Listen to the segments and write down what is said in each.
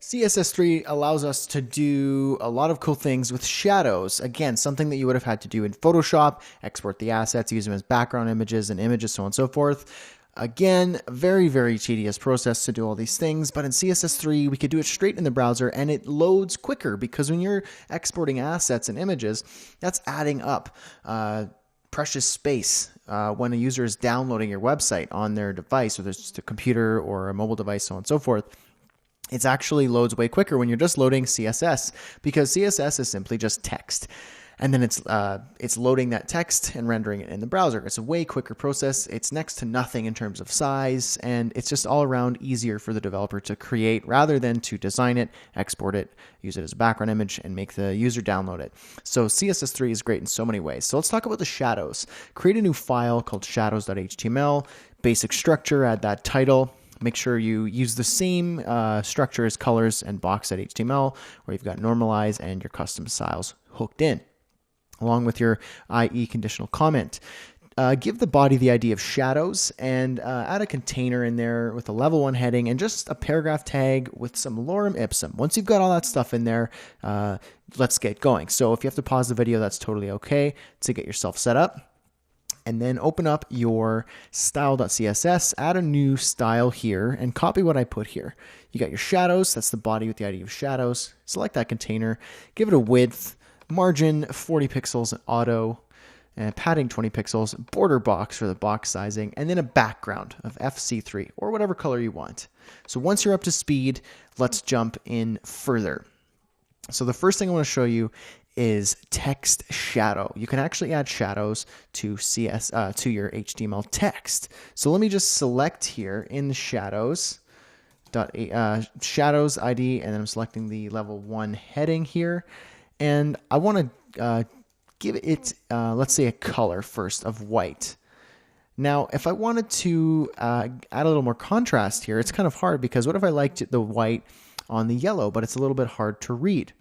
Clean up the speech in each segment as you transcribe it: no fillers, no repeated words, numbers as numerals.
CSS3 allows us to do a lot of cool things with shadows. Again, something that you would have had to do in Photoshop, export the assets, use them as background images and images, so on and so forth. Again, very, very tedious process to do all these things, but in CSS3, we could do it straight in the browser and it loads quicker because when you're exporting assets and images, that's adding up precious space when a user is downloading your website on their device, whether it's a computer or a mobile device, so on and so forth. It actually loads way quicker when you're just loading CSS because CSS is simply just text. And then it's loading that text and rendering it in the browser. It's a way quicker process. It's next to nothing in terms of size, and it's just all around easier for the developer to create rather than to design it, export it, use it as a background image, and make the user download it. So CSS3 is great in so many ways. So let's talk about the shadows. Create a new file called shadows.html, basic structure, add that title. Make sure you use the same structure as colors and box.html, where you've got normalize and your custom styles hooked in, along with your IE conditional comment. Give the body the ID of shadows and add a container in there with a level 1 heading and just a paragraph tag with some lorem ipsum. Once you've got all that stuff in there, let's get going. So if you have to pause the video, that's totally okay to get yourself set up. And then open up your style.css, add a new style here, and copy what I put here. You got your shadows, that's the body with the ID of shadows. Select that container, give it a width, margin 40 pixels auto, and padding 20 pixels, border box for the box sizing, and then a background of FC3 or whatever color you want. So once you're up to speed, let's jump in further. So the first thing I want to show you is text shadow. You can actually add shadows to to your HTML text. So let me just select here in the shadows, shadows ID, and then I'm selecting the level 1 heading here. And I want to give it, let's say, a color first of white. Now, if I wanted to add a little more contrast here, it's kind of hard because what if I liked the white on the yellow, but it's a little bit hard to read?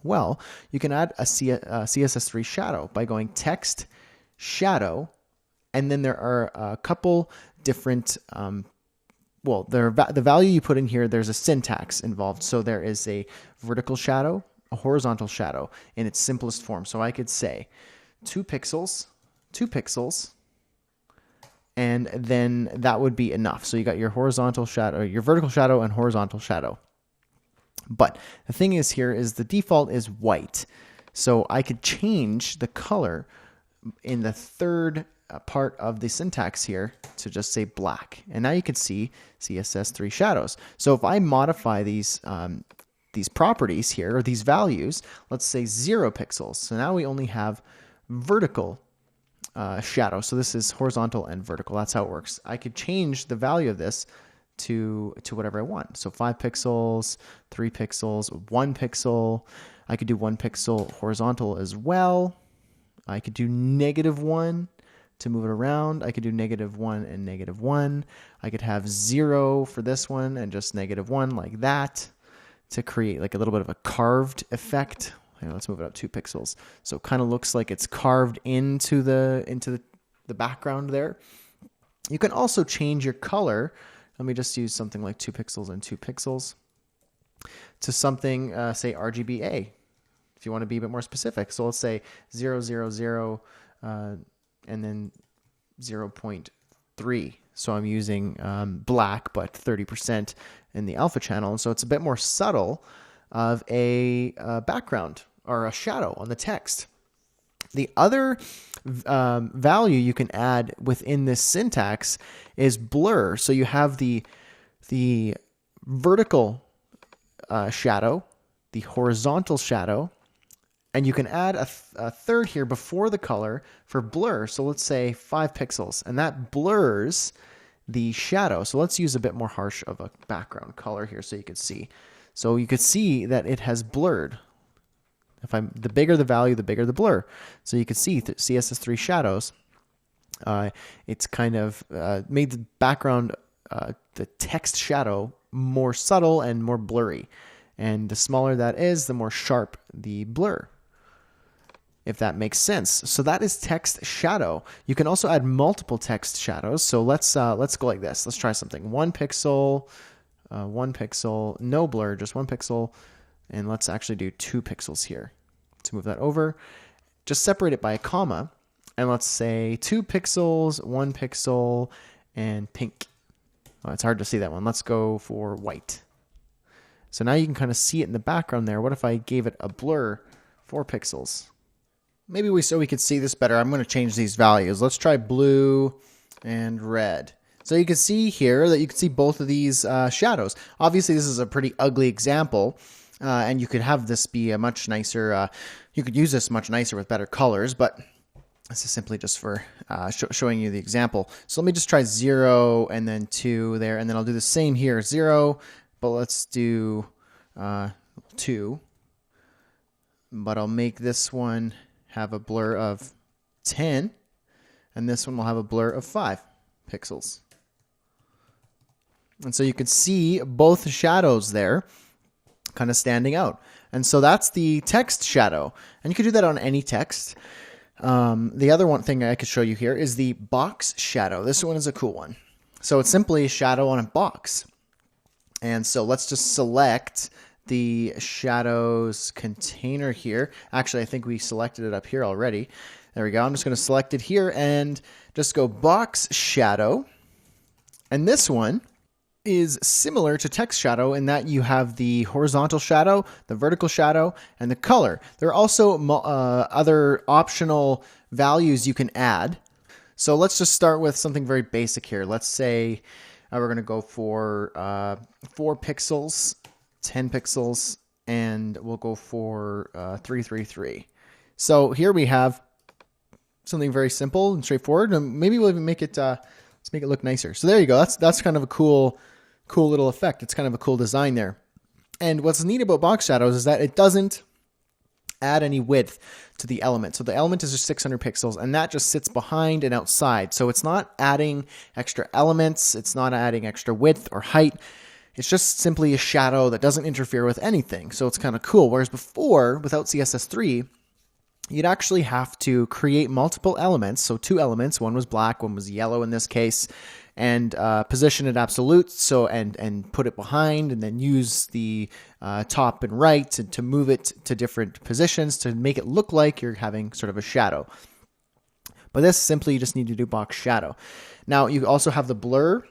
Well, you can add a CSS3 shadow by going text, shadow, and then there are a couple different, the value you put in here, there's a syntax involved. So there is a vertical shadow, a horizontal shadow in its simplest form. So I could say 2 pixels, 2 pixels, and then that would be enough. So you got your horizontal shadow, your vertical shadow and horizontal shadow. But the thing is here is the default is white. So I could change the color in the third part of the syntax here to just say black. And now you can see CSS3 shadows. So if I modify these properties here, or these values, let's say 0 pixels. So now we only have vertical shadow. So this is horizontal and vertical. That's how it works. I could change the value of this to whatever I want. So 5 pixels, 3 pixels, 1 pixel. I could do 1 pixel horizontal as well. I could do -1 to move it around. I could do -1 and -1. I could have 0 for this one and just -1 like that to create like a little bit of a carved effect. Here, let's move it up 2 pixels. So it kind of looks like it's carved into the background there. You can also change your color. Let me just use something like 2 pixels and 2 pixels to something, say RGBA, if you want to be a bit more specific. So let's say 0, 0, 0, and then 0.3. So I'm using black, but 30% in the alpha channel. And so it's a bit more subtle of a background or a shadow on the text. The other value you can add within this syntax is blur. So you have the vertical shadow, the horizontal shadow, and you can add a third here before the color for blur. So let's say 5 pixels, and that blurs the shadow. So let's use a bit more harsh of a background color here so you can see. So you could see that it has blurred. The bigger the value, the bigger the blur. So you can see CSS3 shadows. It's kind of made the background, the text shadow, more subtle and more blurry. And the smaller that is, the more sharp the blur, if that makes sense. So that is text shadow. You can also add multiple text shadows. So let's go like this. Let's try something. 1 pixel, 1 pixel, no blur, just 1 pixel. And let's actually do 2 pixels here. To move that over, just separate it by a comma. And let's say 2 pixels, 1 pixel, and pink. Oh, it's hard to see that one. Let's go for white. So now you can kind of see it in the background there. What if I gave it a blur, 4 pixels? Maybe so we could see this better, I'm going to change these values. Let's try blue and red. So you can see here that you can see both of these shadows. Obviously, this is a pretty ugly example, and you could have this be a much nicer, you could use this much nicer with better colors, but this is simply just for showing you the example. So let me just try 0 and then 2 there, and then I'll do the same here, 0, but let's do 2. But I'll make this one have a blur of 10, and this one will have a blur of 5 pixels. And so you can see both shadows there kind of standing out. And so that's the text shadow. And you could do that on any text. The other one thing I could show you here is the box shadow. This one is a cool one. So it's simply a shadow on a box. And so let's just select the shadows container here. Actually, I think we selected it up here already. There we go. I'm just going to select it here and just go box shadow. And this one is similar to text shadow in that you have the horizontal shadow, the vertical shadow, and the color. There are also other optional values you can add. So let's just start with something very basic here. Let's say we're going to go for 4 pixels, 10 pixels, and we'll go for 333. So here we have something very simple and straightforward, and maybe we'll even make it let's make it look nicer. So there you go. That's kind of a cool little effect. It's kind of a cool design there. And what's neat about box shadows is that it doesn't add any width to the element. So the element is just 600 pixels, and that just sits behind and outside. So it's not adding extra elements. It's not adding extra width or height. It's just simply a shadow that doesn't interfere with anything. So it's kind of cool. Whereas before, without CSS3, you'd actually have to create multiple elements. So 2 elements, one was black, one was yellow in this case, and position it absolute. So and put it behind, and then use the top and right to move it to different positions to make it look like you're having sort of a shadow. But this simply you just need to do box shadow. Now you also have the blur.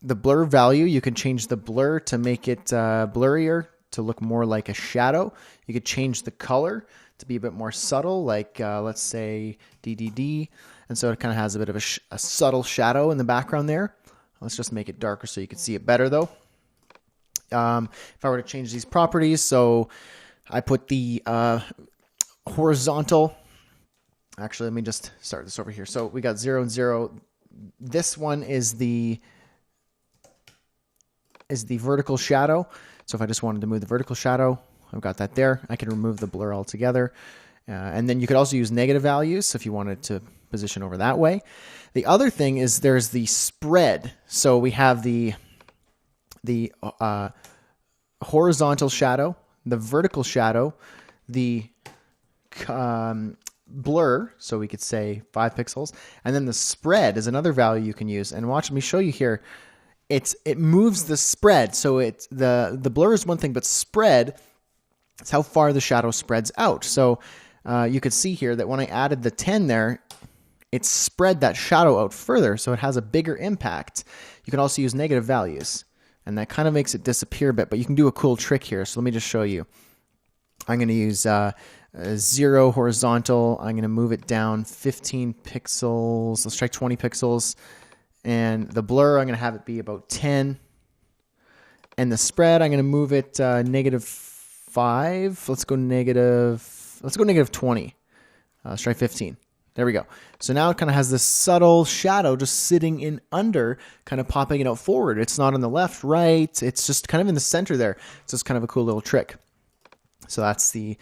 The blur value, you can change the blur to make it blurrier, to look more like a shadow. You could change the color to be a bit more subtle, like let's say DDD. And so it kind of has a bit of a subtle shadow in the background there. Let's just make it darker so you can see it better though. If I were to change these properties, so I put the horizontal, actually let me just start this over here. So we got 0 and 0. This one is the vertical shadow. So if I just wanted to move the vertical shadow, I've got that there. I can remove the blur altogether. And then you could also use negative values if you wanted to position over that way. The other thing is there's the spread. So we have the horizontal shadow, the vertical shadow, the blur, so we could say 5 pixels, and then the spread is another value you can use. And watch, let me show you here. It moves the spread. So the blur is one thing, but spread is how far the shadow spreads out. So you could see here that when I added the 10 there, it spread that shadow out further, so it has a bigger impact. You can also use negative values, and that kind of makes it disappear a bit, but you can do a cool trick here. So let me just show you. I'm going to use 0 horizontal. I'm going to move it down 15 pixels. Let's try 20 pixels. And the blur, I'm going to have it be about 10. And the spread, I'm going to move it -5. Let's go negative 20. Let's try 15. There we go. So now it kind of has this subtle shadow just sitting in under, kind of popping it out forward. It's not on the left, right. It's just kind of in the center there. So it's kind of a cool little trick. So that's the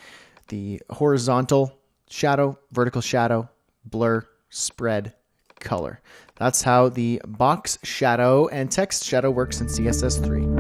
horizontal shadow, vertical shadow, blur, spread, color. That's how the box shadow and text shadow works in CSS3.